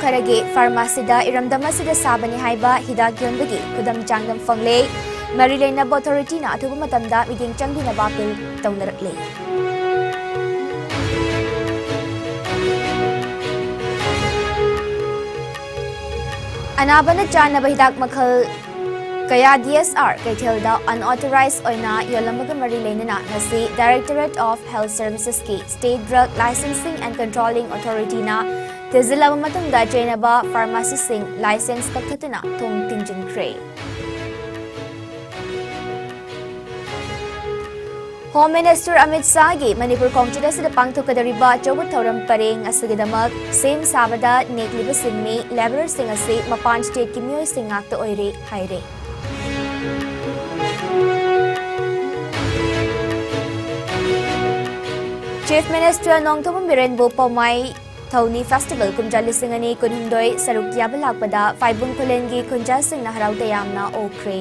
खरगे फार्मासीदा इरमदमसिदा साबनी हाइबा हिदाक योनबगी खुदम चांगदम फंगले मरी लेनब अथॉरिटी ना अथुब मतमदा मिगिंग चंगदुनबा अपील तौनरकले अनाबना चानब हिदाक मखल कया DSR कैथेलदा अनऑथराइज्ड ओइना योलमग मरी लेनना नसी डायरेक्टरेट ऑफ हेल्थ सर्विसेज की state drug licensing and controlling authority ना तेजिलबा मतुंगदा चेनबा फार्मेसी सिंग लाइसेंस कक्थतुना थोंग तिंजिनख्रे होम मिनिस्टर अमित शाह की मणिपुर काउंसिल पांथोकदरिबा चौब थौरम परेंग असगिदमक सेम साबदा नेकलिबा सिंगनी लेबर सिंग असे मपान स्टेट की मियोय सिंगाक्ता ओइरे हाइरे चीफ मिनिस्टर नोंगथोम बिरेनबो पौमाई थौनी फेस्टिवल कुमजा लिसिंगनी कुनहुमदोय सरुक याबा लाकपदा फाइबुंग खुलेंगी खुंजा सिंगना हराउते यामना ओख्रे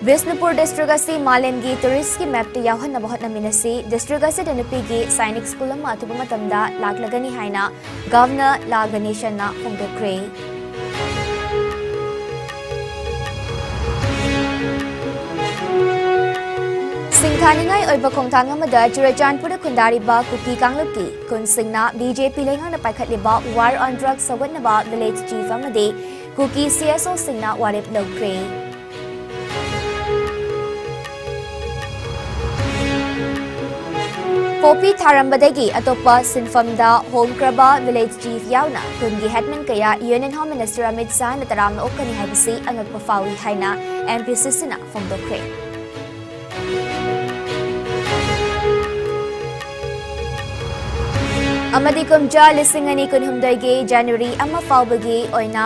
बिष्णुपुर डिस्ट्रिक्ट असी मालेमगी टूरिस्ट की मैप यावहन होटनमिनसी डिस्ट्रिक्ट असी दनुपीगी सैनिक स्कूल अमा अथुब मतमदा लाकलगनी हाइना गवर्नर ला गणेशना फोंदोख्रे सिंथानिंगाई ओइबा खोंथांग अमदा चुरचानपुर खुंदारिबा कुकी कांगलुकी कुनसिंगना बीजेपी लेंगाना पाइखतलिबा वार ऑन ड्रग्स सवटनबा विलेज चीफ अमदे कुकी CSO सिंगना वारेप लौख्रे पोपी थारंबदगी अतोपा सिनफमदा होमक्रबा विलेज चीफ यावना कुनगी हेडमैन कया union home minister Amit Shah नतराम ओकनी हाइबसी अंगकपा फावी हाइना MPCCना फोंदोख्रे अमदी कुमजा लिसिंगनी कुनहुमदगी जनवरी अमा फावबगी ओइना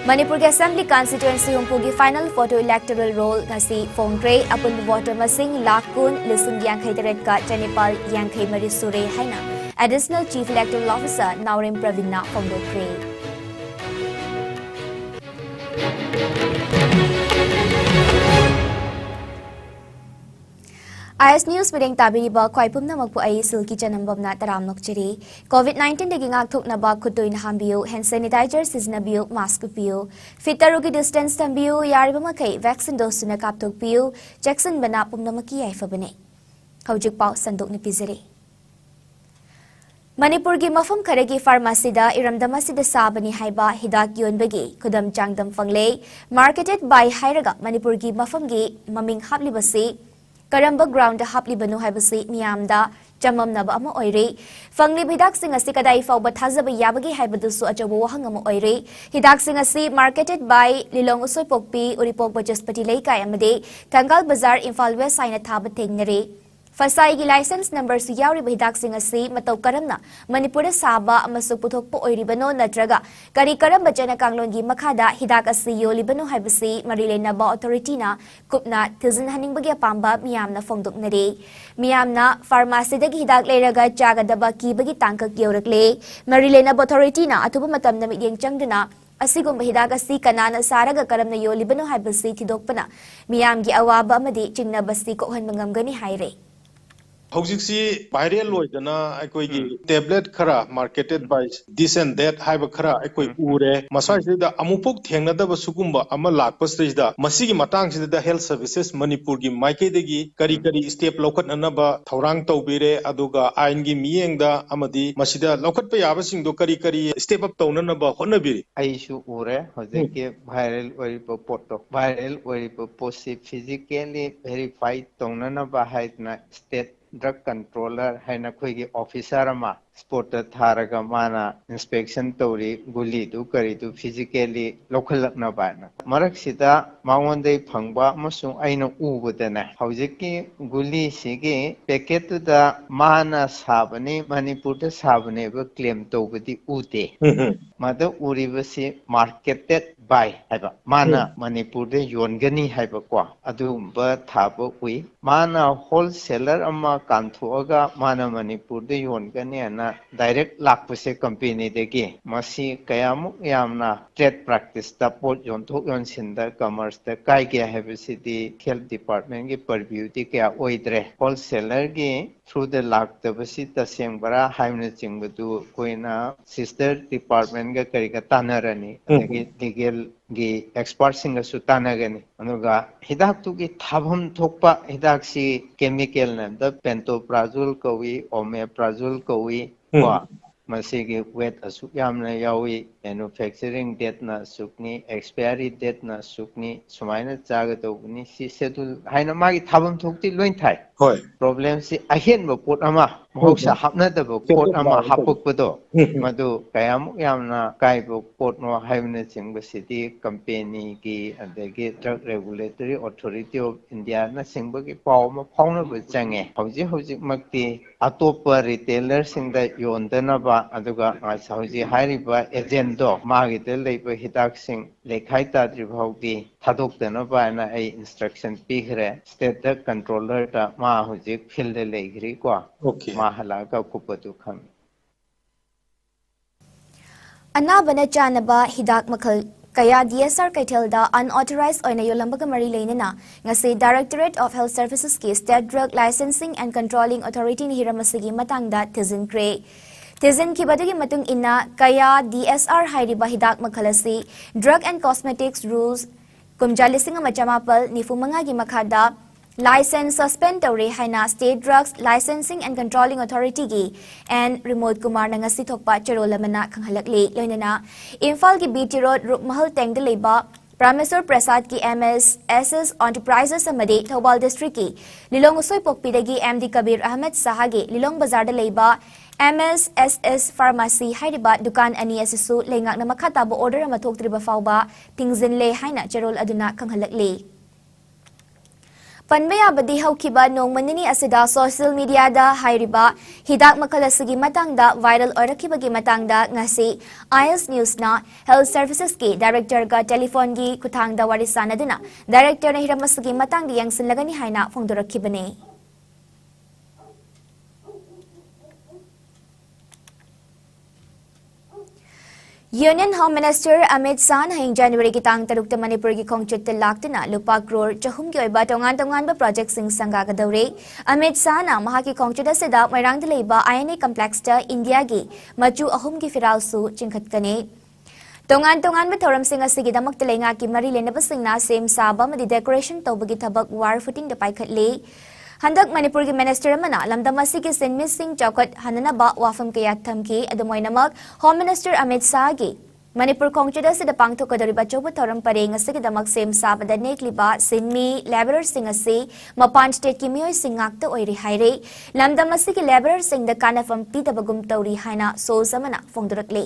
मणिपुर के असेंबली कॉन्स्टिट्यूएंसी हुंपुगी final photo electoral roll ngasi फोंग्रे अपुन वोटर मसिंग लाकुन लिसिंग यांखै तरत का चनिपाल यांखै मरी सुरे हाइना additional chief electoral officer Naorem प्रवीणना फोंदोख्रे IS News mideng tabiriba khwaipumna makpu ai silki chanambamna taram nokchiri COVID-19 degi ngakthoknaba khutoina hambiu hand sanitizer siznabiu mask piu fitarugi distance tambiu yariba makai vaccine dose na kapthokpiu jackson bana pumnamaki yaifabane hawjik pau sandokni pizari Manipur की मफम खरगी फार्मेसीदा इरमदमसिदा साबनी हाइबा हिदाक योनबगी खुदम चांगदम फंगले marketed bye हाइरगा Manipur की मफम की ममिंग हापलिबसी करंब ground हापलिबनु हाइबसी मियामदा चममनबा अमा ओइरे फंगली हिदाक सिंग असि कदाई फाउबा थाजब याबगी हाइबदुसु अचौबो वहंग अमा ओइरे हिदाक सिंग असि marketed bye Lilong उसोय पोकपी Uripok बजस्पति लेकाय अमदे थंगाल बाजार Imphal waste Saina थाब थेंगनरे फसाई की लाइसेंस नंबर सु यावरिबा हिदाक सिंग असि मतौ करमना मणिपुर साबा अमसु पुथोकपो ओइरिबनो नत्रगा करी करम बचना कांगलोंगी मखादा हिदाक असि योलिबनो हाइबसी मरिलेनबा अथॉरिटीना कुपना थिजिन हनिंगबगी अपांबा मियामना फोंदोकनरे मियामना फार्मेसीदगी हिदाक लेरगा चागदबा कीबगी तांकक योरकले मरिलेनबा अथॉरिटीना अथुब मतमना मियेंग चंगदना असिगुम्बा हिदाक असि कनाना सारगा करमना योलिबनो हाइबसी थिदोकपना मियामगी अवाबा अमदि चिंगनबसी कोहनबा ngamgani हाइरे हौजिक्सी वायरल होइदना अकोइगी टैबलेट खरा marketed by this and that हाइबा खरा अकोइ उरे मसाइसिदा अमुपोक थेंगनदब सुगुम्बा अमा लाकपस्तिदा मसिगी मतांगसिदा हेल्थ सर्विसेज मणिपुर की माइकेदगी करी करी स्टेप लौखटनबा थौरांग तौबिरे अदुगा आइनगी मियेंगदा अमदी मसिदा लौखटपा याबसिंगदो करी करी स्टेप अप तौननबा होनबिरि आइसु उरे हौजिके वायरल ओइबो पोटो वायरल ओइबो पोसि फिजिकली वेरीफाइड तौननबा हाइदना स्टेट ड्रग कंट्रोलर है खोई ऑफिसर स्पोर्ट थारगा माना इंस्पेक्शन तौरी गुली दु करी दु फिजिकली लौखलकनबाना मरकसिदा मांगोंदै फंगबा अमसुं आइना उबदना हौजिकि गुली सिगे पैकेट दा माना साबने मणिपुर दा साबने ब क्लेम तौबदी उदे मादा उरिबसि मार्केटेड बाय हाइबा माना मणिपुर दे योनगनी हाइबा को अदुबा थाबो उई माना होलसेलर अमा कांथोगा माना मणिपुर दे योनगनी na direct lakpuse company degi masi kayamuk yamna trade practice ta pot yon thok yon sinda commerce ta kai kya habisiti health department gi purview ti kya oidre wholesaler gi through the lak ta basita sengbara haimna chingbatu koina sister department ga kari ka tanarani degi legal gi expert singa su tanagani anuga hidak tu gi thabam thokpa hidak si chemical na da pentoprazole kawi omeprazole kawi wa masigi wet asuk yamna yawi manufacturing date na sukni expiry date na sukni sumaina chaga tobni si schedule haina magi thabam thokti loin thai hoi problem si ahen ba pot ama mohoksa hapna da ba pot ama hapuk pado madu kayam yamna kai ba pot no haimna chingba city company ki adagi drug regulatory authority of india na singba ki paw ma phawna ba change hauji hauji makti atopa retailer singda yondana ba aduga hauji hairi ba agent do magi te leiba hidak sing lekhai ta tribhauti thadok dana ba na ai instruction pigre state controller ta ma hauji field leghri kwa okay mahala ka kupatu kham Anabana chanaba hidak makal kaya DSR kaithelda unauthorized oina yolambaga mari leinena ngasi Directorate of Health Services ki State Drug Licensing and Controlling Authority ni hiramasigi matangda tizin kre tizin ki badagi matung inna kaya DSR hairiba hidak makalasi Drug and Cosmetics Rules kumjalising machamapal ni fumanga gi makhada license suspend tawre haina State Drugs Licensing and Controlling Authority gi and remote kumar na ngasi thokpa charola mana khanghalakle loinana Imphal gi BT Road Rukmahal Tengda leba Prameswar Prasad ki MS Enterprises amade Thobal District ki Lilong Usoy Pokpidagi MD Kabir Ahmed Sahagi Lilong Bazar da leba MSSS Pharmacy hairiba dukan ani asisu lengak na makata bo order ma thoktriba fawba tingzin le haina charol aduna khanghalakle Panmaya badi haukiba nong manini asida social media da hairiba hidak makalasigi matangda viral orakibagi matangda ngasi IS News na Health Services ki Director ga telephone gi kuthangda warisana dina Director na hiramasigi matangdi yang sinlagani haina phongdorakibane Union Home Minister Amit San hang January ki tang taruk ta Manipur ki khongchit laktina lupa crore chahum ki oiba tongan ba project sing sanga ga daure Amit San na maha ki khongchit asida mairang de leiba INA complex ta India gi machu ahum ki firal su chingkhat kane tongan ba thoram sing asigi damak te lenga ki mari lena basing na same saba ma decoration tawbagi thabak war footing da paikhat le Handak Manipur ki Minister mana lamdamasi ki sin missing chaukat hanana ba wafam kaya thamki adumoinamak Home Minister Amit Shah gi Manipur khongchida sida pangthok kadariba choba thoram pare ngasigi damak sem sabada nekliba sinmi laborer singasi mapan state ki mioi singakta oiri haire lamdamasi ki laborer sing da kanafam pitabagum tawri haina so samana phongdurakle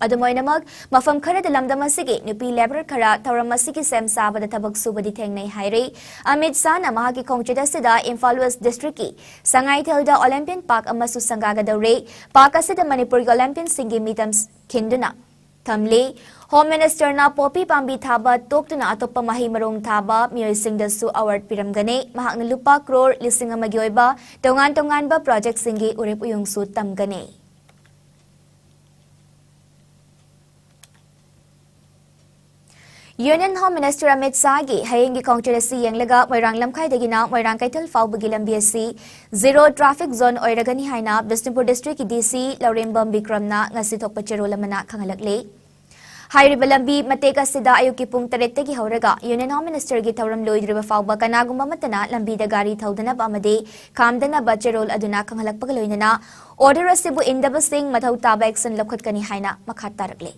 Adumoinamak mafam khara da lamdamasigi nupi laborer khara thoramasigi sem sabada thabak subadi thengnai haire Amit Shah na mahaki khongchida sida Imphal West District ki Sangai Thelda Olympian Park amasu sangaga daure park asida Manipur Olympian singi mitams khinduna Thamle Home Minister na popi pambi thaba toktuna atoppa mahi marong thaba mioi singda su award piramgane mahak na lupa crore lising amagyoiba tongan ba project singi urip uyung su tamgane Union Home Minister Amit Shah gi hayeng gi khongchirasi yenglaga Moirang Lamkhai dagina Moirang Kaithal fawbagi lambiasi zero traffic zone oiragani haina Bishnupur District ki DC Laurembam Bikramna ngasi thokpa cherolamana khangalakle Hairiba lambi mateka sida ayuki pung 3 tagi hauraga Union Home Minister gi thawram loidriba fawba kanagumba matana lambi da gari thaudana ba amade kamdana ba cherol aduna khanghalakpaga loinana order asibu indaba sing mathau taba action lakhatkani haina makhattarakle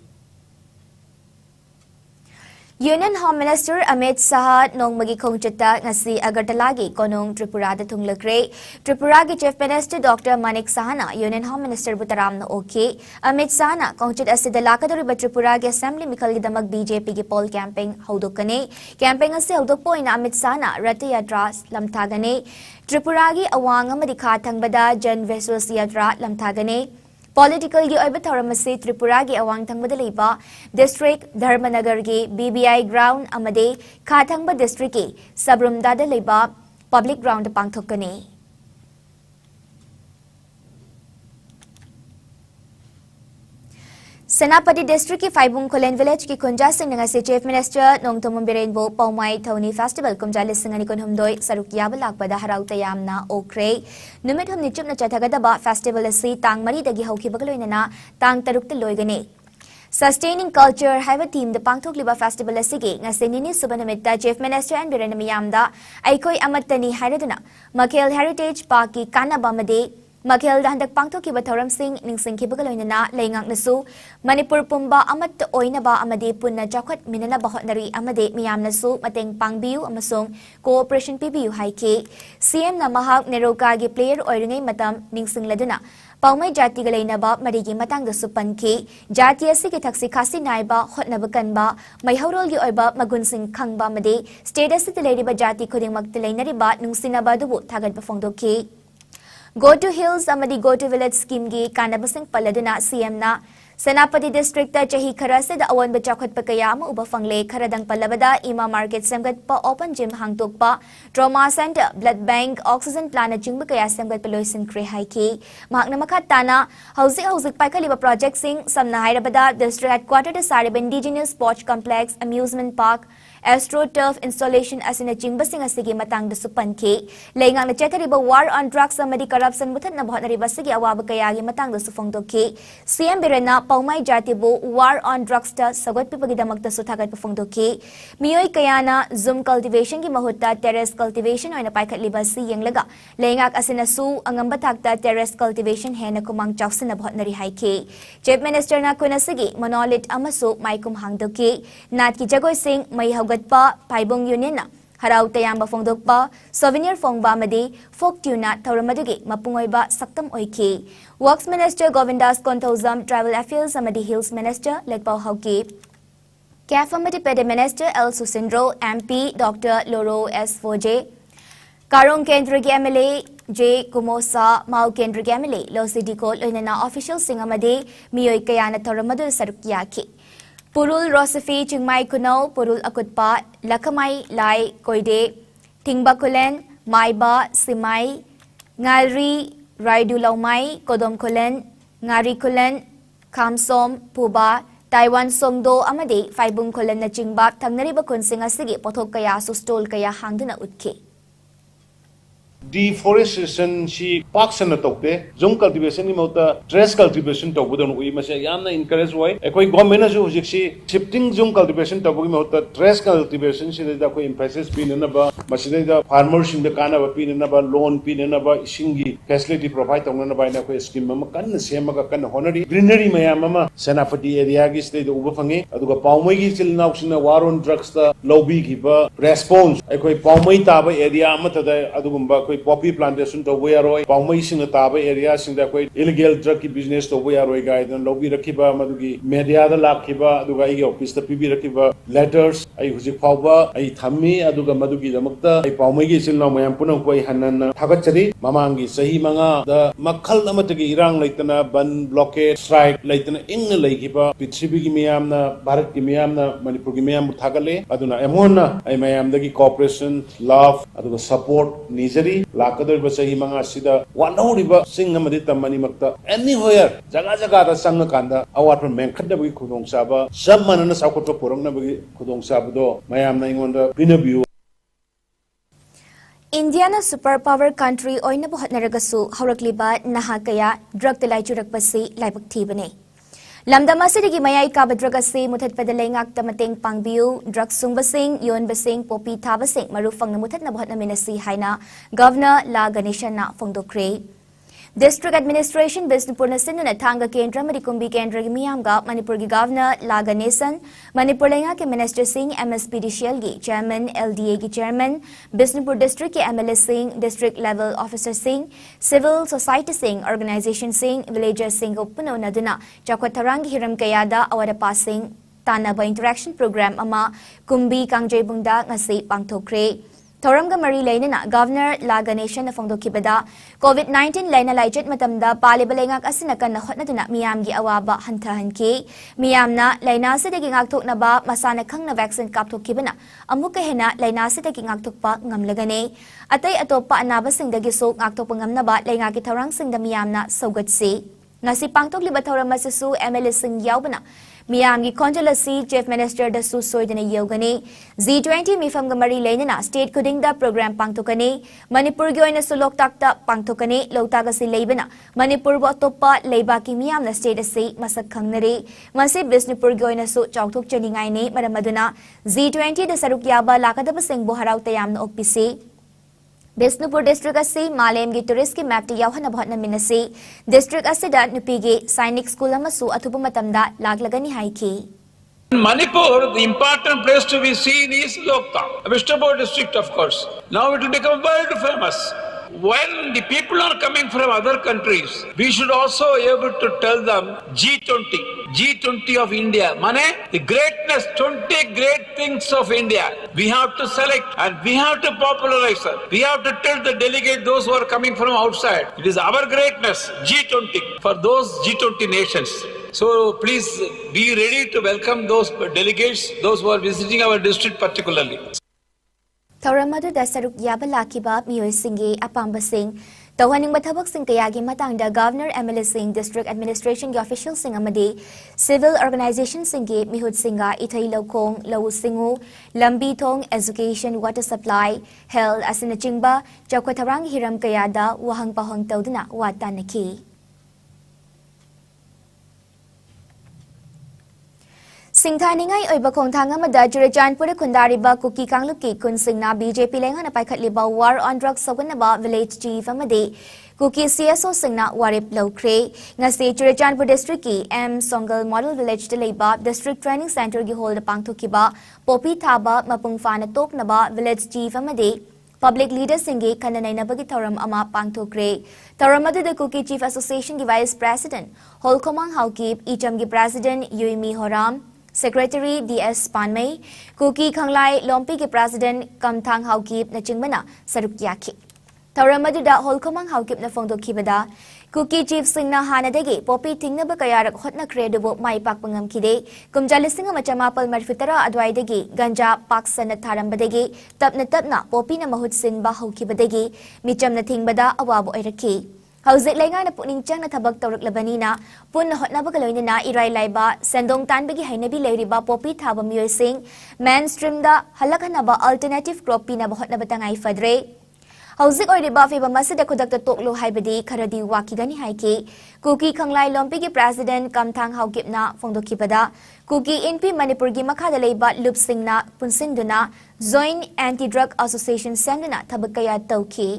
Union Home Minister Amit Shah nongmagi khongchita ngasi Agartala gi konong Tripura da thunglakre Tripura gi Chief Minister Dr Manik Sahana Union Home Minister butaram na okay Amit Shah na khongchit asida lakadori ba Tripura gi Assembly mikal gi damak BJP gi poll camping haudokane camping ase haudokpo ina Amit Shah na Rath Yatra lamthagane Tripura gi awang amadi kha thangbada Jan Vesos Yatra lamthagane Political gi oiba thoramasi Tripura gi awang thangbada leiba district Dharmanagar gi BBI ground amade Khathangba district gi Sabrumda da leiba public ground pangthokane Senapati District ki Faibung Kolen Village ki Kunja Singh ngasi Chief Minister Nongtomum Birenbo Paumai Thoni Festival kumja lisingani kun humdoi saruk yaba lakpada harau tayamna okre numit humni chupna chathagadaba festival asi tang mari dagi hauki bagaloinana tang taruk loigani Sustaining Culture have a team the Pangthok Liba Festival asigi ngasi nini subanamitta Chief Minister and Birenamiyamda aikoi amatani hairaduna Makhel Heritage Park ki Kanabamade Makhel da handak pangthok ki bathoram sing ningsing ki bagaloinana leingak nasu Manipur pumba amat oina ba amade punna chakhot minana bahotnari amade miyam nasu mateng pangbiu amasong cooperation PBU haike CM na mahak neroka gi player oiringai matam ningsing laduna Paumai jati galaina ba marigi matang da supanki jati asi ki thaksi khasi naiba hotnaba kanba mai haurol gi oiba magun sing khangba made status tilai ba jati khuding magtilainari ba nungsina ba dubu thagat ba fongdoki Go to Hills amadi Go to Village scheme gi kanabasing paladuna CM na Senapati District ta chahi khara se da awan ba chakhot pa kaya ma uba fangle kharadang palabada ima market semgat pa open gym hangtok pa trauma center blood bank oxygen plant jing ba kaya semgat pa loisin kre haiki mahak na makhat tana hauzik paikali ba project sing samna hairabada district headquarter ta sare indigenous sports complex amusement park AstroTurf installation asina chingba sing asigi matang da supanke lengang na chetari ba war on drugs amadi corruption muthat na bhotnari basigi awaba kaya gi matang da sufongdoke CM Birena Paumai jati bo war on drugs ta sagot pipagi damak ta suthagat pafongdoke miyoi kayana zoom cultivation gi mahutta terrace cultivation oina paikhat libasi yenglaga lengak asina su angamba thakta terrace cultivation hena kumang chawsina bhotnari haike Chief Minister na kunasigi monolith amasu maikum hangdoke nat ki jagoi sing mai Gatpa Paibong Union na harau tayamba fongdokpa souvenir fongba madi folk tune na thoramadugi mapungoiba saktam oike Works Minister Govindas Kontozam Travel Affairs amadi Hills Minister Lekpau Hauke CAF amadi Pede Minister El Susindro MP Dr. Loro S. Foje Karong Kendra MLA J. Kumosa Mau Kendra MLA Lo Sidiko Loinana official singamadi miyoi kayana thoramadu sarukyaki Purul Rosafi Chingmai Kunau, Purul Akutpa, Lakamai Lai Koide, Tingbakulen, Maiba, Simai, Ngalri, Raidu Laumai, Kodom Kulen, Ngari Kulen, Kamsom, Puba, Taiwan Songdo Amade, Faibung Kulen na Chingbak, Tangnariba Kunsing Asigi, Potok Kaya, Sustol Kaya Hangduna Utke. Deforestation shi paksana tokte zoom cultivation ni mauta terrace cultivation to budon ui mase yamna encourage wai ekoi government asu hujik shi shifting zoom cultivation to bugi mauta terrace cultivation shi da koi emphasis pin na ba masida da farmer sing da kana ba pin na ba loan pin na ba singi facility provide tong na ba na koi scheme ma kan sema ka kan honori greenery mayam ma Senapati area gi state uba phangi aduga paumai gi chil nauk sina war on drugs ta lobby gi ba response ekoi paumai ta ba area ma ta da adugumba poppy plantation to we are paumai sing taba area sing da koi illegal drug ki business to we are guy then lobby rakhiba madugi media da lakhiba aduga ai office ta pb rakhiba letters ai hujik phawba ai thammi aduga madugi damakta ai paumai gi silna mayam punang koi hanan thagachari mamangi sahi manga da makhal amatagi irang laitana ban blockade strike laitana ing laikhiba prithvi gi miyam na bharat gi miyam na manipur gi miyam thagale aduna emona ai mayam dagi cooperation love aduga support nizari lakador ba sahi manga sida wanoriba sing amadi tamani makta anywhere jaga da sang kanda awat menkhat da bi khudong saba sab manana sakotro porong na bi khudong saba do mayam na ingonda binabiu Indiana superpower country oina bhotnaragasu haurakliba nahakaya drug talai churakpasi laibak thibane Lamdamasigi mayai kabadragasi muthat padalengak tamateng pangbiu drug sungbasing yon basing popi thabasing marufang na muthat na bhot na minasi haina Governor La Ganesha na fongdokre District Administration Bisnupur na sinuna thanga kendra marikumbi kendra gi miyamga Manipur gi Governor La Ganesan Manipur lenga ke Minister Singh MSPDCL gi Chairman LDA gi Chairman Bisnupur District ke MLA Singh District Level Officer Singh Civil Society Singh Organization Singh Villager Singh upano naduna chakwatharang gi hiram kayada awada passing tanaba interaction program ama kumbi kangjebungda ngasi pangthokre Thoramga Mari Lainana, Governor La Ganesha na Fongdokibada, COVID-19 Laina Laijet Matamda, Palibalengak Asinakan na Hotnatuna, Miyamgi Awaba, Hantahanki, Miyamna, Laina sa daging aktok na ba, masanakang na vaccine kaptok kibana, amukahena, Laina sa daging aktok pa, ngamlagane, atay ato pa anabasing dagisok aktok pangam na ba, Laingaki Tarang sing da Miyamna, Sogatsi. ngasi pangtokliba thawram asisu MLA sing yaubana miyamgi konjalasi chief minister da su soidana yogani G20 mifam gamari leinana state kudingda program pangtokani Manipur gi oina su loktakta pangtokani loktagasi leibana Manipur bo topa leibaki miyamna state asi masak khangnari masi Bisnupur gi oina su chawthok chaningai ni maramaduna G20 da saruk yaba lakadaba sing bo harau tayamna okpisi Bisnupur district asi Malem gi tourist ki map ti yawhana bhotna minasi district asida nupi gi Sainik school amasu athupa matamda laglagani haiki In Manipur, the important place to be seen is Loktak, Bishnupur district, of course. Now it will become world famous. When the people are coming from other countries, we should also be able to tell them G20, G20 of India. Mane, the greatness, 20 great things of India. We have to select and we have to popularize it. We have to tell the delegate, those who are coming from outside. It is our greatness, G20, for those G20 nations. So please be ready to welcome those delegates, those who are visiting our district particularly. Tauramadu da saruk yaba lakiba miyoy singi apamba sing tawhaning bathabak sing kayagi matangda governor MLA sing district administration gi official sing amadi civil organization singi mihut singa ithai lokong lawu singu lambi thong education water supply health asina chingba chawkatharang hiram kayada wahang pahang tawduna watanaki Singthaningai oiba khongthang amada Churachandpur khundariba kuki kangluki kun singna BJP lenghana paikhatliba war on drugs soganaba village chief amadi kuki CSO singna warip lokre ngasi Churachandpur district ki M Songal model village deleba district training center gi hold pangthokiba popi thaba mapung fana toknaba village chief amadi Public leaders singi kananay nabagi tauram ama pangthokre tauram adu the Kuki Chief Association gi Vice President Holkomang Haukip Icham gi President Yuimi Horam Secretary DS Panmei Kuki Khanglai Lompi gi President Kamthang Haukip na chingbana saruk yaki tauram adu da Holkomang Haukip na phongdokhibada Kuki Chief Singna Hanadagi Popi Tingnaba Kayarak Hotna Credubo Mai Pak Pangam Kide Kumjalising Machamapal Marfitara Adwaidagi Ganja Paksana Tarambadagi Tapna Popi na Mahut Sin Bahokibadagi Micham na Tingbada Awabo Iraki Hauzik Lenga na Puning Chang na Tabak Taurak Labanina Pun na Hotna Bagaloina na Irai Laiba Sendong Tanbagi Hainabi Lairiba Popi Thaba Myoy Sing Mainstream da Halakanaba Alternative Crop Pina Bahotna Batangai Fadre Hauzik oiriba fiba masida kudakta toklo haibadi kharadi wakigani haiki Kuki Khanglai Lompi gi President Kamthang Haukipna phongdokhibada Kuki NP Manipur gi makhada leiba Lup Singna punsinduna Joint Anti-Drug Association senduna thabakaya tawki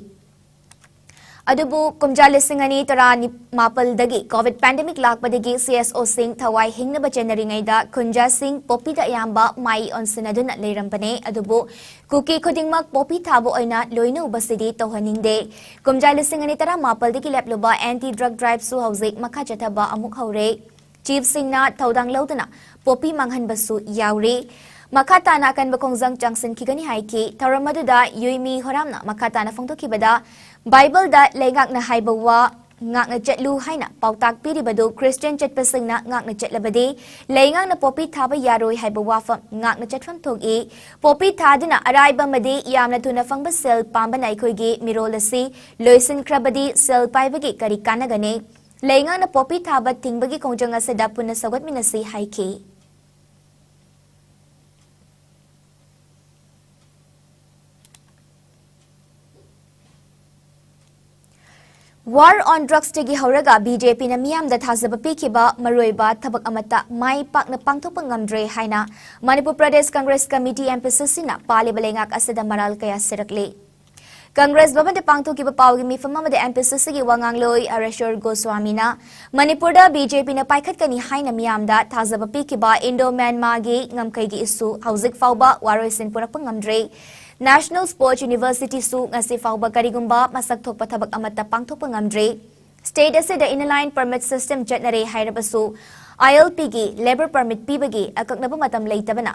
Adubu kumjali singani tarani mapal dagi COVID pandemic lakpadagi CSO Singh Thawai hingnaba chenaringaida Kunja Singh Popi da yamba mai onsinaduna leirambane adubu Kuki khudingmak Popi thabo oina loina ubasidi tawhaningde kumjali singani tara mapal dagi leploba anti drug drive su hauzik makha chathaba amuk haure Chief Singna thaudang laudana Popi manghanbasu yauri Makatana kan bakongjang changsin kigani haiki tharamadu da Yuimi Horamna makatana phongdokhibada Bible da lengak na haibawa ngak na chetlu haina pautak piribadu Christian chetpasingna ngak na chetlabadi lengak na Popi thaba yaroi haibawa fam ngak na chetfam thogi Popi thaduna araiba madi yamna thuna phangba sel pamba naikhoigi mirolasi loisin krabadi sel paibagi kari kanagane lengak na Popi thaba tingbagi kongjang asada punna sagat minasi haiki War on drugs tegi hauraga BJP na miyam da thazaba pikiba maroiba thabak amata mai pak na pangthokpa ngamdre haina Manipur Pradesh Congress Committee MPCC na pali balengak asada maral kaya sirakle Congress baban de pangthokiba pawgi mifama ma de MPCC gi wangangloi Arashur Goswami na Manipur da BJP na paikhat kani haina miyam da thazaba pikiba Indo-Myanmar gi ngamkai gi isu hauzik fawba waroisin purakpa ngamdre National Sports University su ngasi fawba karigumba masak thokpa thabak amata pangthokpa ngamdre State asida inline permit system chatnare hairabasu ILP gi labor permit pibagi akaknaba matam leitabana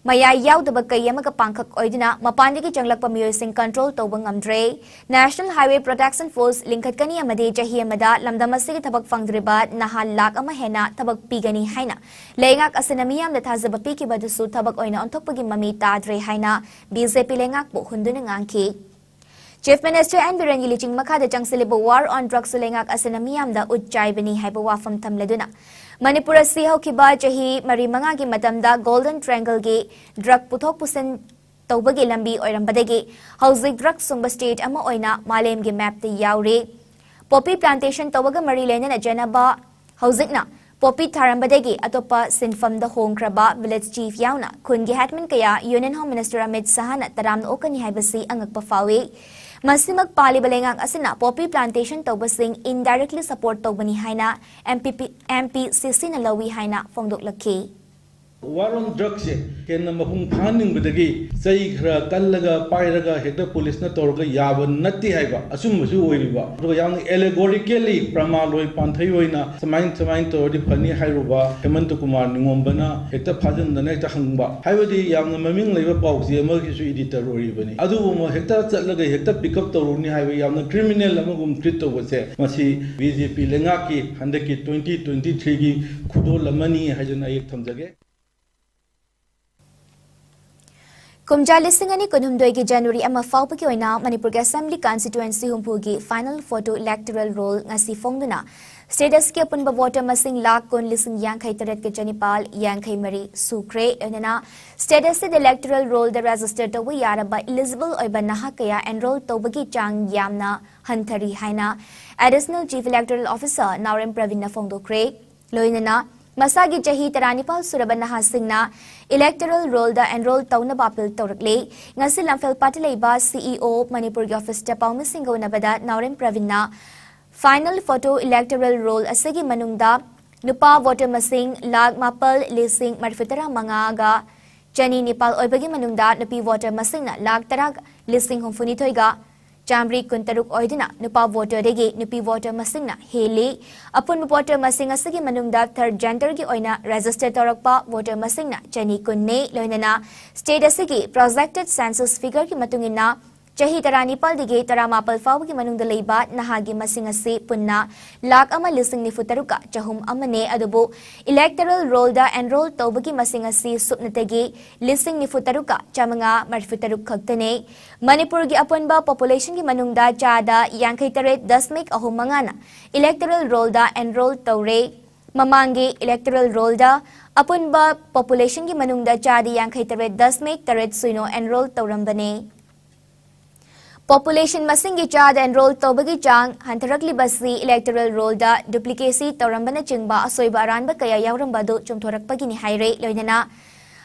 Maya yaudaba kayamaga pangkak oidina mapandigi changlakpa miyoising control tawba ngamdre National Highway Protection Force lingkat kani amade jahi amada lamdamasigi thabak fangdriba nahal lak ama hena thabak pigani haina lengak asinamiyam da thazaba pikiba dusu thabak oina onthokpagi mami tadre haina BJP lengak bu hunduna ngangki Chief Minister N. Biren Yiching Makada Changsilibu War on Drugs Lengak Asanamiyam da Ujjai Bini Haibawafam Tamleduna. Manipura Siho Kiba Jahi Marimangagi Matamda Golden Triangle Gi Drug Putok Pusen Tobagi Lambi Oirambadagi Housing Drug Sumba State Ama Oina Malem Gi Map the Yauri Poppy Plantation Tobaga Marilena Janaba Housingna Poppy Tarambadegi Atopa Sinfam the Home Kraba Village Chief Yauna Kungi Hatman Kaya Union Home Minister Amit Sahana Taram Okani Haibasi Angakpafawi Masimag Pali Balengang Asina Poppy Plantation Tobasing indirectly support Tobani Haina MP Sisina Lawi Haina Fongdok Laki War on drugs Ken Mahung Paning Badagi, Say Kalaga, Pyraga, Hector Police Natorga, Yava, Nati Haiba, Asumasu Riva, Royang allegorically, Pramalo, Pantayoina, Samain to the Pani Hairuba, Hemantokumar, Ngombana, Hector Pajan, the Nectar Hangba, Hivadi, Yang Maming Labor Box, the emergency editor or even. Adu Hector Salaga, Hector pick up the Runi Highway, Yam criminal Amagum Trito was there. Masi, VZP Lengaki, Handaki 2023, Kudo Lamani, Hajanai Tamzage. Kumja Lissingani Kunumdoigi January Ama Faupaki Oina, Manipur Assembly Constituency Humpugi, final photo electoral roll Ngasi Fongduna. Status Kipun Bavota Masing Lak Kun Lissing Yankai Taret Janipal, Yankai Mari, Sukre, Enana. Status the electoral roll the registered to Yara by Elizabeth Oibanahakaya enrolled Tobagi Chang Yamna, Huntari Haina. Additional Chief Electoral Officer Naurem Pravina Fongdo Kre, Loinana. Masagi Jahi Taranipal Surabanaha Singna, electoral roll the enrolled Tauna Bapil Torakle, Ngasi Lamfel Patileba, CEO, Manipur Office Tapau Missingo Nabada, Naurem Pravina, final photo electoral roll Asagi Manungda, Nupa Voter Masing, Lag Mapal, Lising, Marfitara Mangaga, Jani Nipal Oibagi Manungda, Nupi Voter Masingna, Lag Tarag, Lising Humfunitoiga, Jamri Kuntaruk Oidina, Nupa voter Regi, Nupi voter Masingna, Haley, Upon voter Masing Asagi Manungda, third gender Gi Oina, registered Torokpa, voter Masingna, Jani Kunne, Loinana, State Asigi, projected census figure Ki Matungina, Jahi Taranipal Dige, Taramapal Fawgi Manungda Leba, Nahagi Masingasi, Punna, Lak Ama Lising Nifutaruka, Jahum Amane Adubo, electoral roll the enrolled Tobagi Masingasi, Supnategi, Lising Nifutaruka, Chamanga, Marfutaruk Kaktane, Manipur Gi Apunba population Gi Manungda, Chada, Yankai Taret, Dasmik Ahumangana, electoral roll the enrolled Taure, Mamangi, electoral roll the Apunba population Gi Manungda, Chadi, Yankai Taret, Dasmik Taret Suino, enrolled Taurambane. Population Masingi Chad enrolled Tobagi Chang, Hantarakli Basi, electoral roll da, duplicacy, Torambana Chingba, Soiba Ranba Kaya Yaurambadu, Chumtorakpagini Haire, Loinana.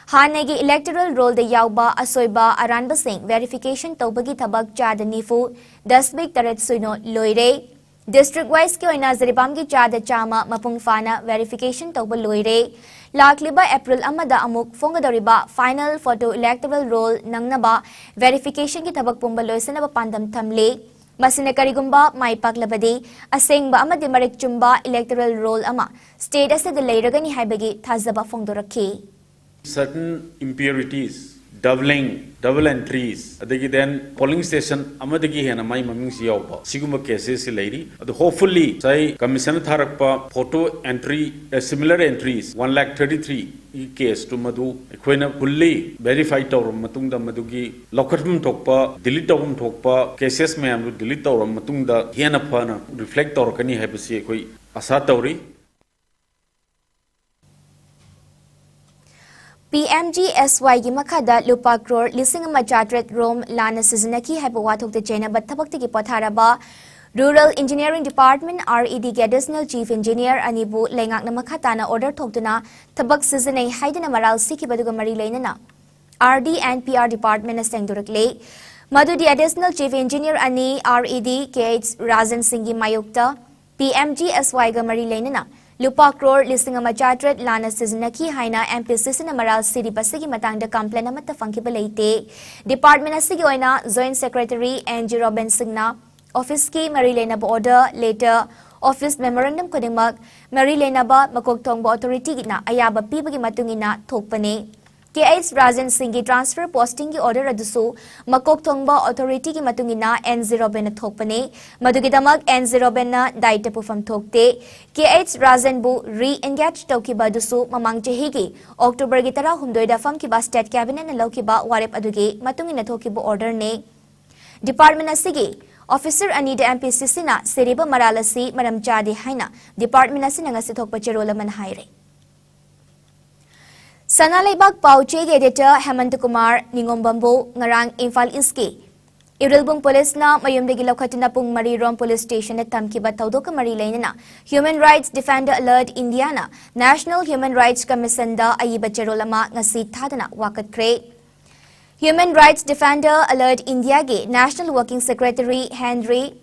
Hanegi electoral roll the Yauba, Asoiba, Aranba Singh, verification Tobagi Tabak Chad Nifu, Dasbik Taret Suino, Loire. District wise Kyoina Zaribamgi Chad Chama, Mapungfana, verification Toba Loire. Lakliba April Amada Amuk Fongadoriba final photo electoral roll Nangnaba verification ki tabak pumbaloisanaba pandam tamle Masinakarigumba Mai Paklabadi Asengba Amadi Marik Chumba electoral roll Ama state as the Lairagani Haibagi Tazaba Fongdoraki. Certain impurities, double entries, then polling station amadagi hena mai maming siyawpa siguma cases lady hopefully say commission tharakpa photo entry similar entries 133 case to madu equina fully verified tawram matungda madugi lokhatum thokpa delete tawram thokpa cases mayam delete tawram matungda hena phana reflect tawrakani haibasi ekoi asa tawri. PMGSY gi makada lupa crore lising majatret rom lana seasonaki haibawathok de chena bathabakti gi patharaba Rural Engineering Department RED gi additional chief engineer anibu lengak na makhatana order thokduna thabak seasonai haidina maral siki baduga mari leinana RD and PR department asengdurakle madudi additional chief engineer ani RED KH Rajan Singh gi mayukta PMGSY ga mari leinana Lupa crore listing a majatret lana seasonaki haina MPCC na maral city pasigi matang da complain namat funky balate. Department asigi oina Joint Secretary NG Robin Singna Office ki Marilena ba order later Office Memorandum Kodimag Marilena ba Makoktong ba authority na ayaba pibagi matungina thokpane. KH Rajan Singh transfer posting ki order adusu Makoktong ba authority ki matungina N0 ben thokpane madugi damag N0 ben na daita pufam thokte KH Rajan bu re-engage tawki ba dusu mamang chehi ki October gi tara humdoi da fam ki ba state cabinet na lawki ba warep adugi matungina thoki bu order ne Department asigi Officer Anida MPCC na Seriba Maralasi Madam Chadi Haina Department asina nga sithokpa cherolaman haire. Sanalaibak Pauche Editor Hemant Kumar Ningombambo Ngarang Infal Iski Irilbung Police na mayumdagi laukatina pung Marirom Police Station at Tamkiba Taudoka Marilena na Human Rights Defender Alert Indiana National Human Rights Commission da Ayiba Cherolama nga si Tadana Wakat Kre Human Rights Defender Alert India ge National Working Secretary Henry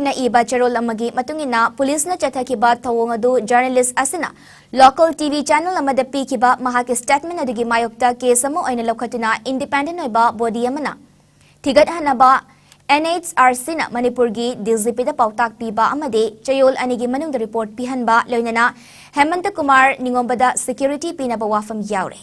na iba Cherolamagi matungina police na chathakiba thawongadu journalist asina local TV channel amada pikiba mahaki statement adigi mayokta kesamo aina lokhatuna independent oiba body amana thigat hanaba NHRC na Manipur gi DGP da pautak piba amade chayol anigi manung report pihanba loinana Hemant Kumar Ningombada security pinaba wafam yaure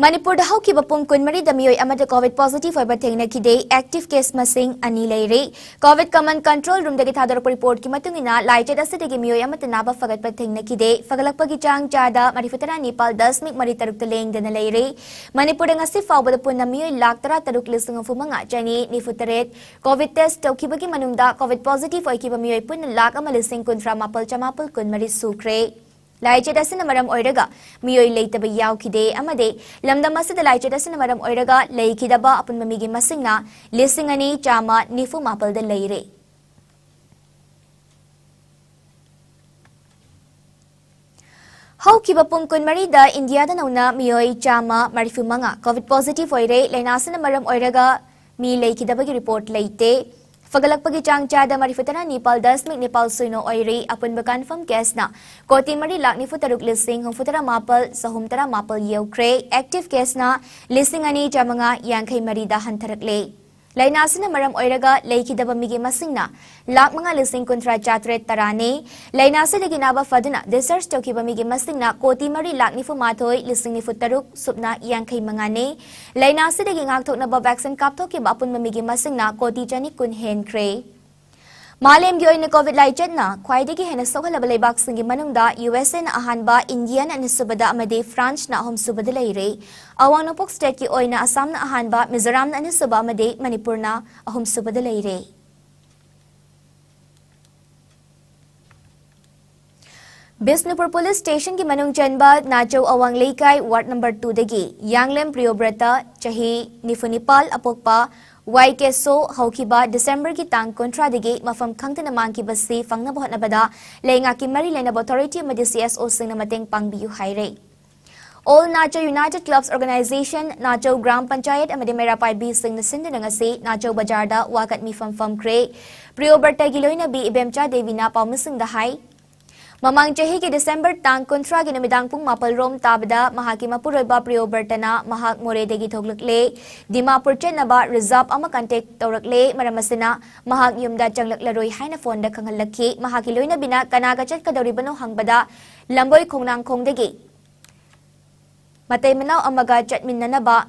Manipur da hau ki bapung kunmari da miyoi amada COVID positive oiba thengna ki day active case masing ani leire COVID command control room dagi thadar report ki matungina laite da sidagi miyoi amata naba fagat pa thengna ki day fagalakpa ki chang chada marifutara Nepal 10 mik mari taruk leng dana leire Manipur da ngasi fawba da punna miyoi lak tara taruk lisung fumanga chani nifutaret COVID test tauki bagi manungda COVID positive oi ki ba miyoi punna lak amalising kuntra mapal chamapal kunmari sukre Laichet asina maram oiraga miyoi leitaba yaukide amade lamdam asida laichet asina maram oiraga leikidaba apun mamigi masingna lisingani chama nifu mapal da leire Hau kiba pungkun marida India da nauna miyoi chama marifu manga COVID positive oire lainasina maram oiraga mi leikidaba ki report leite Fagalakpagi chang chada marifutana Nepal 10 mik Nepal suino oiri apun ba confirm case na koti mari lak nifutaruk lising humfutara mapal sahumtara mapal yeukre active case na lising ani jamanga yangkai mari da hantarakle lainasina maram oiraga leikidaba migi masingna lak mga lising kontra chatre tarane lainasa de ginaba faduna research tokiba migi masingna koti mari lak nifu mathoi lising nifutaruk supna yangkai mangane lainasa de gingak thokna ba vaccine kaptho ki bapun migi masingna koti jani kun hen kre Malem gyoy na COVID laichet na khwaidagi hena sohalaba leibak singi manungda USA na ahanba India na nisubada amade France na ahom subada leire awang nopok state ki oina Assam na ahanba Mizoram na nisuba amade Manipur na ahom subada leire Bisnupur Police Station ki manung chanba Nacho awang leikai ward number 2 dagi Yanglem Priyobrata chahi Nifunipal apokpa YKSO haukiba December ki tang kontra digi mafam khangtana mangki basi fangna bohna bada lenga ki mari lena authority madi CSO sing na mateng pangbiu haire All Nacho United Clubs Organization Nacho Gram Panchayat amadi Merapai B sing na sinda ngasi Nacho Bajarda wakat mi fam kre Priyoberta giloina bi ibemcha devina paumising da hai Mamang chahi ki December tang kontra gi namidang pung mapal rom tabada mahaki mapuroiba Priyobertana mahak more degi thoglakle Dimapur chenaba reserve ama contact tawrakle maramasina mahak yumda changlak laroi haina phone da khangalakhi mahaki loina bina kanaga chat kadori bano hangbada lamboi khongnang khongdegi matay manaw amaga chatminnanaba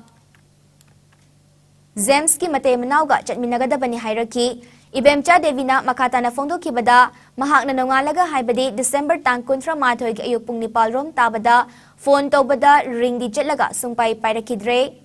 Zemski matay manaw ga chatminaga bani hairaki Ibemcha Devina makata na fondo kibada mahak na nongalaga haibadi December tang kontra mathoy ki ayupung Nepal rom tabada phone tawbada ring di chatlaga sungpai pairakidre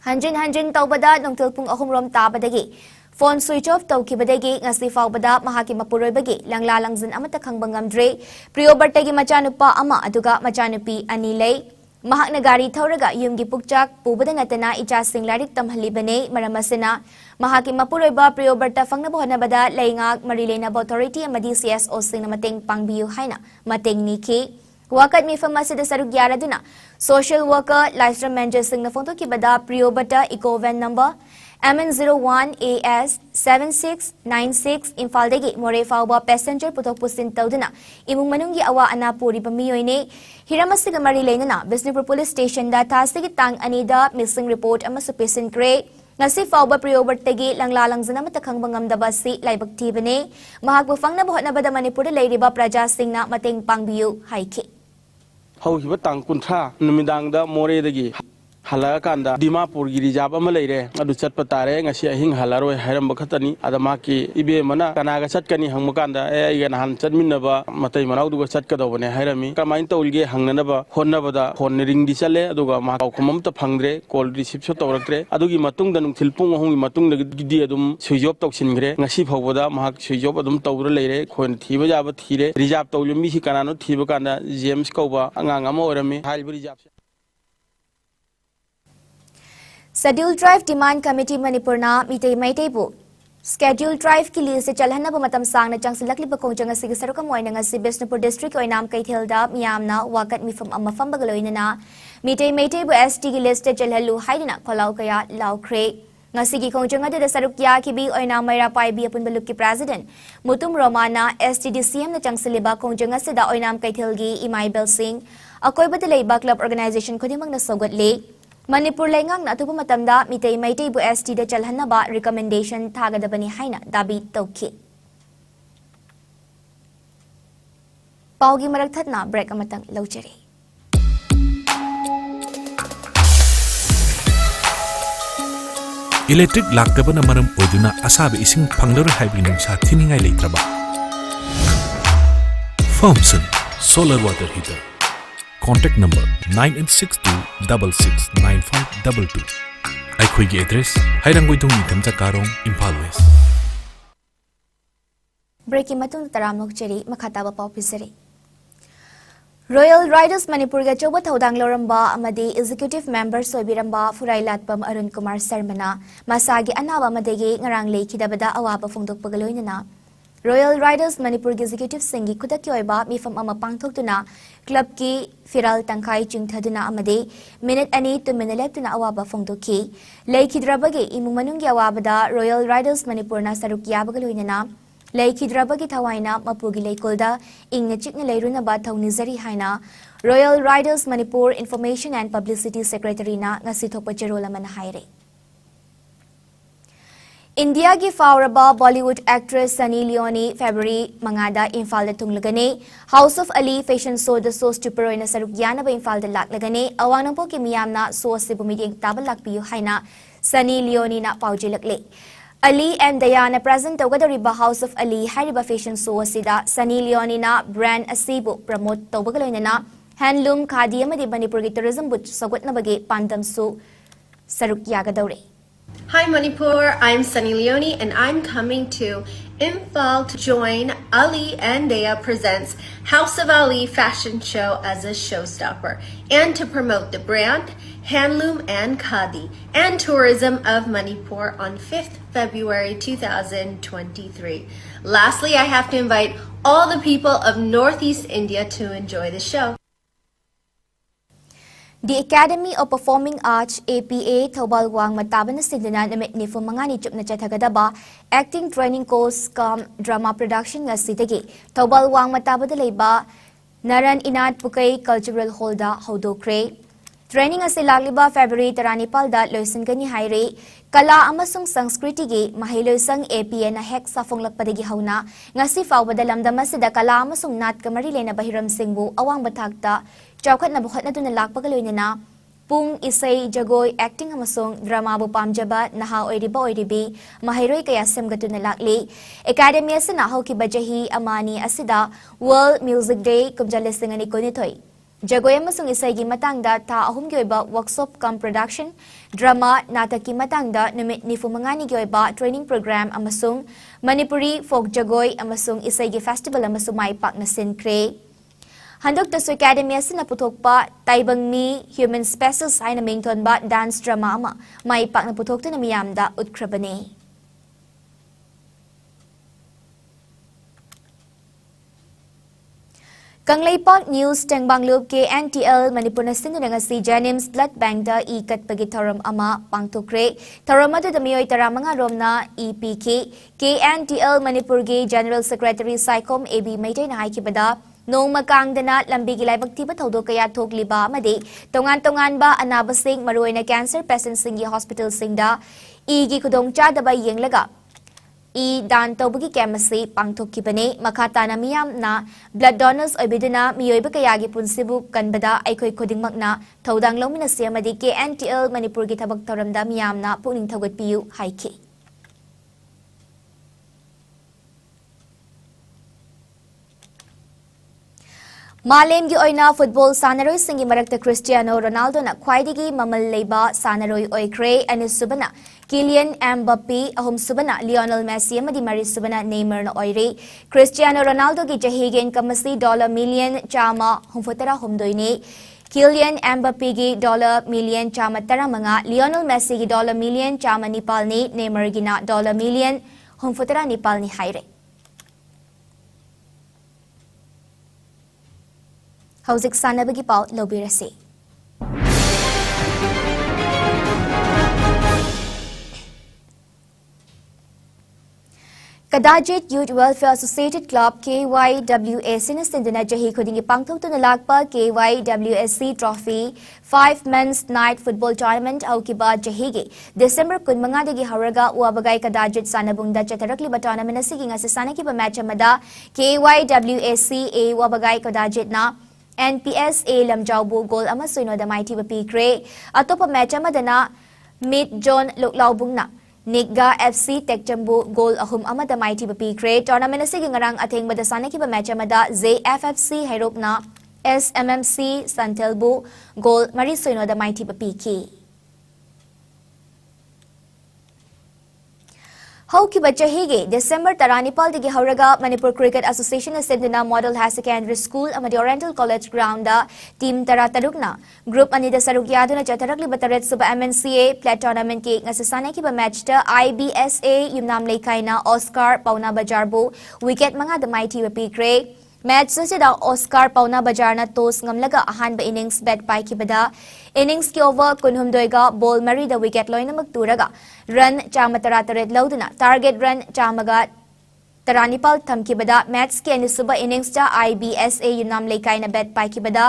hanjin tawbada nongtil pung ahum rom tabadagi phone switch off tawkibadagi ngasi fawbada mahaki mapuroybagi langlalangjin amata khangbangamdre Priyobertagi machanupa ama aduga machanupi anilei Mahak na gari thauraga yumgi pukchak pubada natana ichasing larik tamhalibane maramasina mahaki mapuroiba Priyoberta fangna bohna bada laingak marilena authority amadi CSO sing na mateng pangbiu haina mateng niki wakat mi famasi da saruk yara duna social worker lifestyle manager sing na phone ki bada Priyoberta eco van number MN01AS7696 Imphal dagi more fawba passenger putok pusin tawduna imung manunggi awa ana puri pamiyoyne hiramasiga mari leinana Bisnupur Police Station da tasigi tang anida missing report ama supisin kre ngasi fawba Priyobertagi langlalangjana matakhang bangamdaba si laibak tibane mahakbu fangna bohna bada Manipur leiriba praja singna mateng pangbiu haiki hau hiba tang kuntra numidang da more dagi हल्लाकांदा Dimapur की reserve अमा लेरे अदु चटप तारे ngasi ahing halaroi hairam bakhatani adama ki ibe mana kanaga chatkani hangmakanda ai ga han chatminaba matai manau duga chatkadobane hairami kamain tawlge hangnanaba honnabada phone ring di chale aduga ma khomam ta phangre call receive so tawraktre adugi matung da nungthil pung ahung matung di adum suijob tawsingre ngasi phawboda mahak suijob adum tawra leire khon thiba jaba thire reserve tawlumi si kanano thiba kanda james kauba angang ama orami halbi reserve Schedule Drive Demand Committee Manipurna Mitei Maiteibu Schedule Drive ki list chalhanna ba matam sangna changsilakli ba kongjanga sig sarukam oina nga si Bisnupur District oinam kaithelda miyamna wakat mifam amafam bagaloina na Mitei Maiteibu ST ki list chalhalu haidina kholau kaya laukre nga sigi kongjanga de sarukya ki bi oina maira pai bi apun baluk ki president Mutum Romana STDCM na changsiliba kongjanga sida oinam kaithelgi Imai Bel Singh akoy badalay ba club organization khudimang na sogatle Manipur lengang na tupu matamda mitay maitay bu ST da chalhanna ba recommendation thagadabani haina dabi tawki. Paugi maragthat na break amatang lawjari. Electric laktabana maram oiduna asabe ising panglar hybrid sa thiningai leitraba. Thompson Solar Water Heater. Contact number 9862669522. Aikhoigi address Hairanggoitung Nithamcha Karong, Imphal West. Breaking matung taramok cheri makhataba paupizari. Royal Riders Manipur ga choba thodang loramba amadi executive member soibiramba Furai Latpam Arun Kumar Sarmana masagi anaba madegi ngarang lekhidabada awaba phongdok pagaloinana Royal Riders Manipur Executive Singi Kudaki Oiba Mifam Ama Pangthoktuna Club ki Firal Tangkai Chingthaduna Amade Minute Ani to Mineleptuna Awaba Phongdoki Leikidrabagi Imung Manungi Awabada Royal Riders Manipur na Sarukya Bagaloinana Leikidrabagi Tawaina Mapugi Leikolda Ingna Chikna Leiruna Ba Thaunizari Haina Royal Riders Manipur Information and Publicity Secretary na Ngasithokpa Cherola Manhaire India ki fauraba Bollywood actress Sunny Leone February mangada Imphal da tunglagane House of Ali fashion show the so stupero ina sarukyana ba Imphal da laklagane awanangpo ki miyamna so se bumiding tabal lakpiyu haina Sunny Leone na paujilakle Ali and Diana present togadariba House of Ali hariba fashion show asida Sunny Leone na brand asibu promote tobagaloina na handloom khadi amadi Manipur ki tourism but sagwatna bage pandam su sarukyagadore Hi Manipur, I'm Sunny Leone and I'm coming to Imphal to join Ali and Dea Presents House of Ali Fashion Show as a showstopper and to promote the brand, handloom and khadi and tourism of Manipur on 5th February 2023. Lastly, I have to invite all the people of Northeast India to enjoy the show. The Academy of Performing Arts APA Thobal Wang Matabana Sidana Namit Nifu Mangani Chupna Chathagadaba Acting Training Course Cum Drama Production Ngasitagi Thobal Wang Matabada Leba Naran Inat Pukai Cultural Holda Hodokre Training Asilagliba February Taranipal da Loisan Gani Haire Kala Amasung Sanskriti gi Mahiloisang APA na Hek Safong Lakpadagi Hauna Ngasi Fawbada Lamdamasida Kala Amasung Nat Kamarile na Bahiram Singbu Awang Batagta Chowkat na bukhat na doon na lakpagaloy na pung isay jagoy acting amasong drama bu pamjaba naha oiribi mahiroy kaya semgato na lakli Academy asa nahaw kibajahi amani asida World Music Day kumjalistingan ni kunitoy jagoy amasong isay gi matangda ta ahum gyoyba workshop cum production drama nataki matangda numit ni fumangani gyoyba training program amasong Manipuri folk jagoy amasong isay gi festival amasong maipak na sinkre Handok ta Academy asina putok pa taibang mi human species ay na mington ba dance drama ama may pak na putok to na miyamda utkrabane. Kanglaypak News Tengbanglob ke NTL Manipur na sinunangasi Janims Blood Bank da ikat pagitaram ama pangtukre taramado da miyoy taramanga rom na EPK KNTL Manipur ge General Secretary Iscom AB Mayday na haikibada Nong magkaangdana lambigi laibag tiba tawdo kaya togliba madi tongan ba anabasing maruay na cancer patient singi hospital singda igi kudong chada ba yenglaga इ दान तौबगी camp असी पांगथोक्खिबने मखा ताना मियामना blood donors ओइबिदुना मियोइबा कयागी पुंसिबु कनबदा अइखोइ खुदिंगमकना थौदांग लौमिनसी अमदि KNTL Manipur की थबक थौरमदा मियामना पुनिंग थौगतपियु हाइखि मालेम की ओइना football सानरोई सिंगी मरक्ता Cristiano Ronaldo ना ख्वाइदिगी ममल लेबा सानरोई ओइख्रे अनिसुबना Kylian Mbappe अहुम Subna Lionel Messi अमदी मरी सुबना नेमर ना ओइरे क्रिस्टियानो रोनाल्डो की जहीगे इनकम असी $1 मिलियन चामा हुमफुतरा हुमदोइने किलियन एम्बाप्पे की $1 मिलियन चामा तरामंगा लियोनेल मेसी की $1 मिलियन चामा निपालनी नेमर की ना $1 मिलियन हुमफुतरा निपालनी हाइरे हौजिक सानबगी पाउ लौबिरसे कदाजित youth welfare associated club KYWAC ने सिंधुना जही खुदिंगी पांगथोक्तुना लाकपा KYWAC trophy 5 men's night football tournament औकिबा जहीगे दिसंबर 15 दगी हौरगा उवाबगाई कदाजित सानबुंगदा चथरकलिबा टूर्नामेंट असिगी ngasi सानकिबा मैच अमदा KYWAC A उवाबगाई कदाजितना NPSA लमजाउबु गोल अमा सुइनोदा माइथिबा पीख्रे अतोपा मैच अमदना मिड जोन लोकलाउबुंगना निगा FC टेक्चम्बु गोल अहुम अमदा माइथिबा पीख्रे टूर्नामेंट असिगी ngarang अथेंगबदा सानकिबा मैच अमदा JFFC हैरोपना SMMC संथेलबु गोल मरी सुइनोदा माइथिबा पीखी हौकिबा चहीगे दिसंबर 19 दगी हौरगा मणिपुर क्रिकेट एसोसिएशन सिंधुना मॉडल हायर सेकेंडरी स्कूल अमदी oriental college ground team 13 group अनिदा सरुक यादुना चथरकलिबा तरेट सुबा MNCA प्ले टूर्नामेंट की ngasi सानकिबा मैच ता IBSA युमनाम लेखाइना ऑस्कार पौना बाजारबु विकेट मंगा द माइथिबा पीख्रे मैच ससिदा ऑस्कार पौना बाजारना टॉस ngamlaga अहानबा इनिंग्स बैट पाइखिबदा इनिंग्स की ओवर कुनहुमदोइगा बॉल मरी द विकेट लोइनमक तुरगा रन चामा 13 लौदुना टारगेट रन चामगा 19 थमकिबदा मैच के अनिसुबा इनिंग्स ता IBSA युनाम लेकाइना बैट पाइखिबदा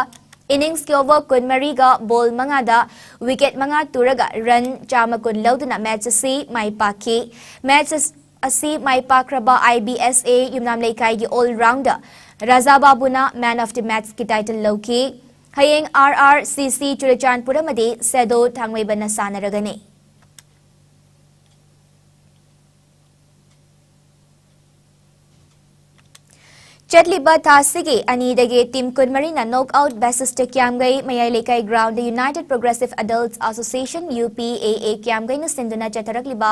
इनिंग्स के ओवर कुनमरीगा बॉल मंगादा विकेट मंगा तुरगा रन चामा कुन लौदुना मैच से माई पाखी मैच असी माई पाक्रबा IBSA युनाम लेकाई की ऑल राउंडर राजा बाबुना मैन ऑफ द मैच की टाइटल लौकी हयेंग RRCC चुरचानपुर मदे सेदो थांगवेबना सानरगने चटलिबा थासिगे अनीदगे टीम कुनमरीना नॉकआउट बेसिस टे Kyamgei Mayai Leikai ground united progressive adults association UPAA Kyamgei न सिंधुना चथरकलिबा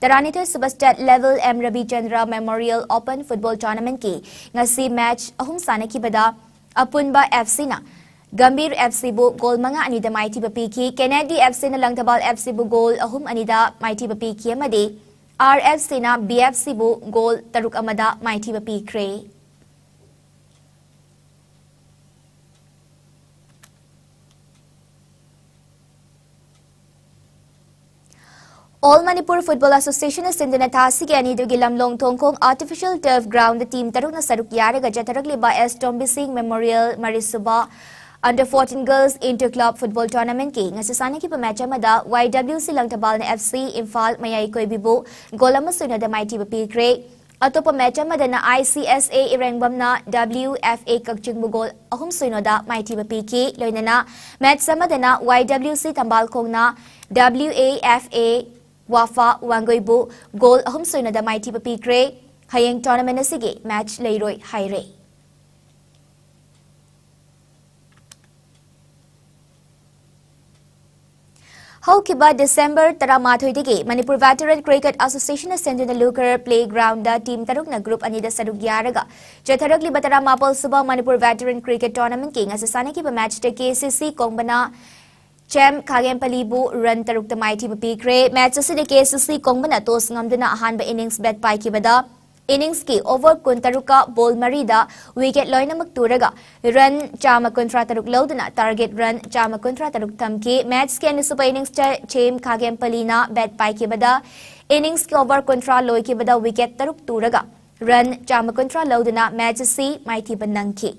13 सुबह state level M Ravichandra memorial open football tournament की ngasi मैच अहुम सानकिबदा अपुनबा FC ना गंभीर FC बु गोल मंगा अनिदा माइथिबा पीखी केनेडी FC ना लंगथबाल FC बु गोल अहुम अनिदा माइथिबा पीखी अमदे RFC ना BFC बु गोल तरुक अमदा माइथिबा पीख्रे ऑल मणिपुर फुटबॉल एसोसिएशन सिंधुना थासी के अनिदुगी Lamlong Thongkhong artificial turf ground team तरुकना सरुक यारगा जथरकलिबा S टोम्बी सिंह मेमोरियल मरिसुबा under 14 girls inter club football tournament की ngasi सानकिबा मैच अमदा YWC लंगथबाल ने FC इम्फाल मयाई कोइबिबु गोल अमा सुइनोदा माइथिबा पीख्रे अतोपा मैच अमदना ICSA इरेंगबमना WFA कक्चिंगबु गोल अहुम सुइनोदा माइथिबा पीखी लोइनना मैच अमदना YWC तंबालखोंगना WAFA वाफा वांगोइबु गोल अहुम सुइनोदा माइथिबा पीख्रे हयेंग टूर्नामेंट असिगे मैच लेरोय हाइरे हौकिबा दिसंबर 13 दगी मणिपुर वेटरन क्रिकेट एसोसिएशन सिंधुना लूकर प्ले ग्राउंड टीम तरुकना ग्रुप अनिदा सरुक यारगा चथरकलिबा 19 सुबह मणिपुर वेटरन क्रिकेट टूर्नामेंट की ngasi सानकिबा मैच टे KCC कोंगबना चैम खागेमपलीबु रन तरुक माइथिबा पीख्रे मैच असिदे KCC कोंगबना टॉस ngamduna अहानबा इनिंग्स बैट पाइखिबदा इनिंग्स की ओवर 13 बॉल मरीदा विकेट लोइनमक तुरगा रन चामा 13 लौदुना टारगेट रन चामा 13 थमकी मैच के अनिसुबा इनिंग्स चेम खागेमपलीना बैट पाइखिबदा इनिंग्स की ओवर 13 लोइखिबदा विकेट तरुक तुरगा रन चामा 13 लौदुना मैच से माइथिबा नंखी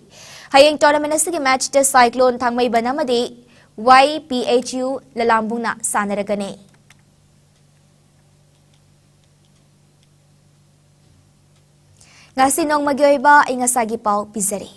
हयेंग टूर्नामेंट असिगे मैच टे साइक्लोन थांगमई बनामदे YPHU ललाम्बुना सानरगने Ngasi nongmagi oiba ay ngasagi pau pizari.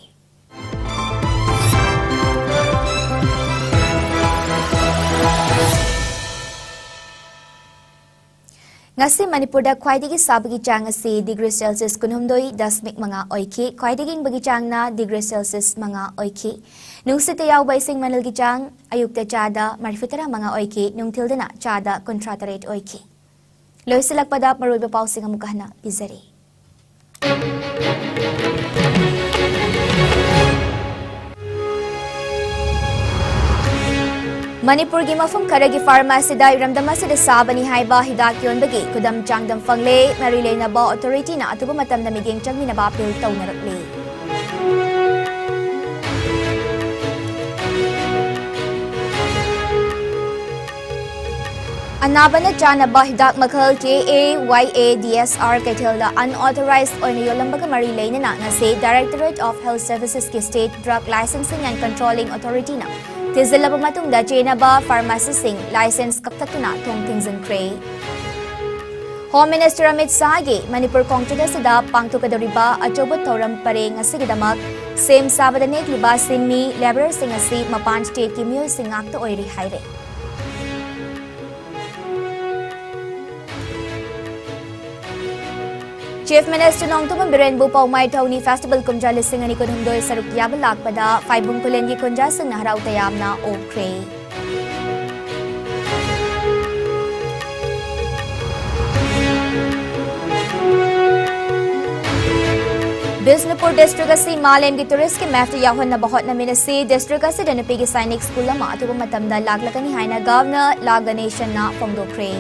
Ngasi Manipurda khwaidagi sabagi chang asi degree Celsius kunhumdoi 10 mga oiki khwaidagi bagi chang na degree Celsius mga oiki nungsite yawba ising manalgi chang ayukta chada marifutara mga oiki nungtildana chada kontratarate oiki loisilakpada maruiba pausing amukahna pizari. Manipur gi mafum karagi pharmacy da iramdama sida sabani haiba hidak yonbagi kudam changdam fangle marilay na ba authority na atuba matam na miging changmi na ba pil tawnarakli. Anabana chanaba hidak makhal KAYADSR kaithilda unauthorized oina yolambaga marilay na ngasi Directorate of Health Services ki State Drug Licensing and Controlling Authority na Tizilaba matungda Jainaba Pharmacy Sing license kaktatuna tong Tingzan Cray. Home Minister Amit Sagi, Manipur Kongtuda Sada Pangtukadoriba Achobot Toram Pare Ngasigidamak, Same Sabadanek Liba Sinmi, Laborer Singasi, Mapan State Kimyo Singakta Oiri Haire. Chief Minister Nongtuman Birenbu Paumay Tony Festival Kumja Lisingani Kunhumdoi Saruk Yabalak Pada Faibung Kulengi Kunja Sing Naharaw Tayamna Okray. Bisnupur District asi Malem gi tourist ki mafta yahon na bahot na minasi District asi Danapigi Sainik School lama atuba matamda laglakani haina Governor Laganation na Pongdokray.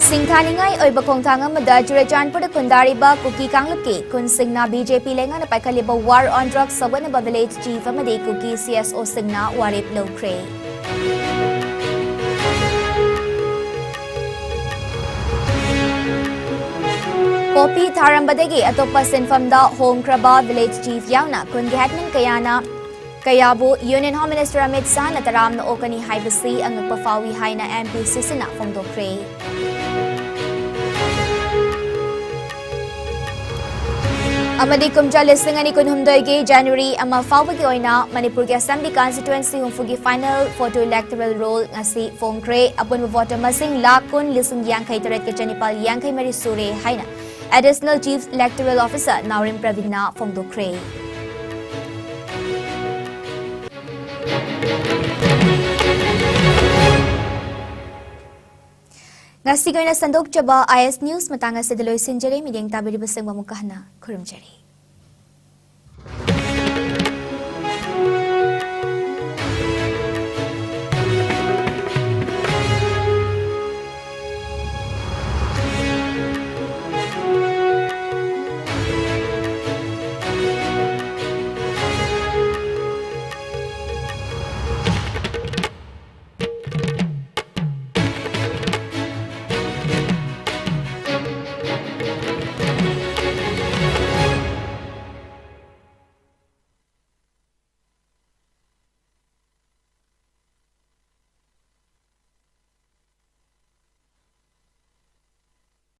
Singthaningai oiba khongthang amada Churachandpur Kundariba Kuki Kangluki Kun Singna BJP lenga na paikaliba War on Drugs Sawanaba Village Chief amadi Kuki CSO Singna Warip Lokray. Kopi Tharambadagi atopa sinfamda Home Kraba Village Chief yauna kun Gatman Kayana Kayabu Union Home Minister Amit Shah na taram na okani haibasi ang nagpafawi hay na MP Sisina Pongdokray. Amadi kumja lisingani kunhumdoigi January ama fawbagi oina Manipur gi Assembly Constituency humfugi final photo electoral roll ngasi Fongkray apun voter masing lakun lising yangkai taret ke chanipal yangkai mari sure haina Additional Chief Electoral Officer Naurim Pravina Pongdokray. Ngasi na sandok chaba IS News matanga sa Deloy Sinjere mideng tabiri basang mamukahna kurumjeri.